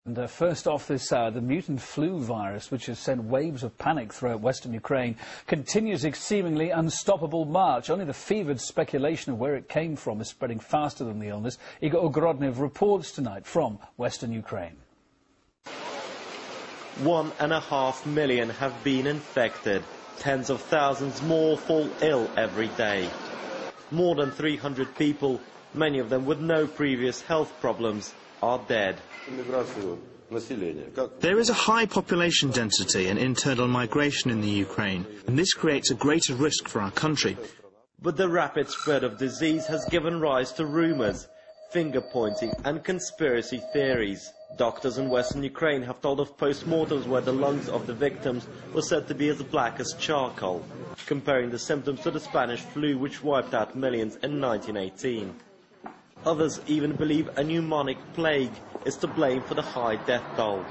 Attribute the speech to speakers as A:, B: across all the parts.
A: And first off this hour, the mutant flu virus, which has sent waves of panic throughout western Ukraine, continues its seemingly unstoppable march. Only the fevered speculation of where it came from is spreading faster than the illness. Igor Ogrodnev reports tonight from western Ukraine.
B: 1.5 million have been infected. Tens of thousands more fall ill every day. More than 300 people, many of them with no previous health problems, are dead.
C: There is a high population density and internal migration in the Ukraine, and this creates a greater risk for our country.
B: But the rapid spread of disease has given rise to rumours, finger-pointing and conspiracy theories. Doctors in western Ukraine have told of post-mortems where the lungs of the victims were said to be as black as charcoal, comparing the symptoms to the Spanish flu, which wiped out millions in 1918. Others even believe a pneumonic plague is to blame for the high death toll.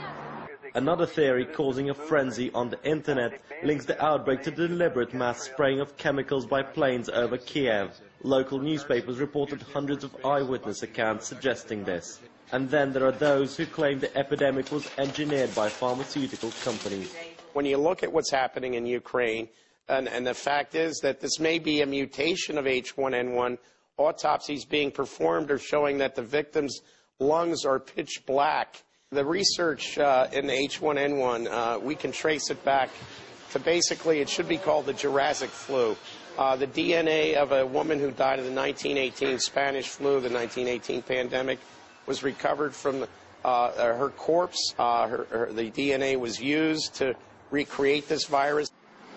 B: Another theory, causing a frenzy on the internet, links the outbreak to deliberate mass spraying of chemicals by planes over Kiev. Local newspapers reported hundreds of eyewitness accounts suggesting this. And then there are those who claim the epidemic was engineered by pharmaceutical companies.
D: When you look at what's happening in Ukraine, and the fact is that this may be a mutation of H1N1, autopsies being performed are showing that the victims' lungs are pitch black. The research in H1N1, we can trace it back to basically, it should be called the Jurassic flu. The DNA of a woman who died of the 1918 Spanish flu, the 1918 pandemic, was recovered from her corpse. The DNA was used to recreate this virus.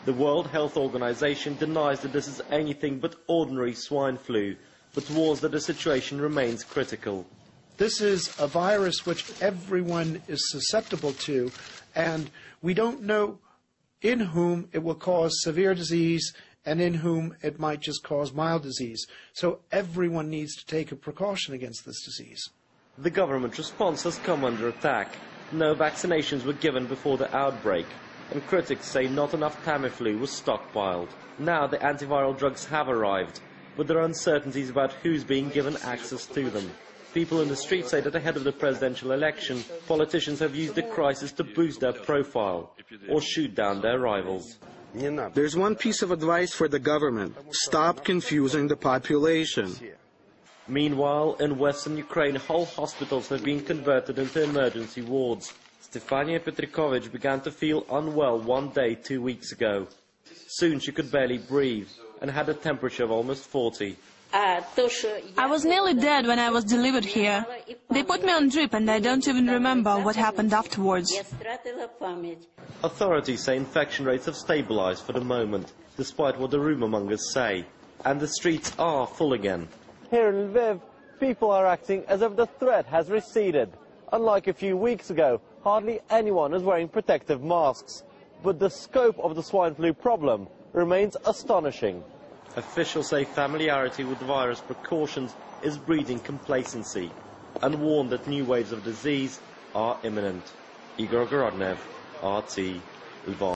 B: The World Health Organization denies that this is anything but ordinary swine flu, but warns that the situation remains critical.
E: This is a virus which everyone is susceptible to, and we don't know in whom it will cause severe disease and in whom it might just cause mild disease. So everyone needs to take a precaution against this disease.
B: The government response has come under attack. No vaccinations were given before the outbreak, and critics say not enough Tamiflu was stockpiled. Now the antiviral drugs have arrived, but there are uncertainties about who's being given access to them. People in the street say that ahead of the presidential election, politicians have used the crisis to boost their profile or shoot down their rivals.
F: There's one piece of advice for the government: stop confusing the population.
B: Meanwhile, in western Ukraine, whole hospitals have been converted into emergency wards. Stefania Petrikovich began to feel unwell one day 2 weeks ago. Soon she could barely breathe and had a temperature of almost 40.
G: I was nearly dead when I was delivered here. They put me on drip and I don't even remember what happened afterwards.
B: Authorities say infection rates have stabilized for the moment, despite what the rumor mongers say. And the streets are full again. Here in Lviv, people are acting as if the threat has receded. Unlike a few weeks ago, hardly anyone is wearing protective masks. But the scope of the swine flu problem remains astonishing. Officials say familiarity with virus precautions is breeding complacency and warn that new waves of disease are imminent. Igor Ogrodnev, RT, Lviv.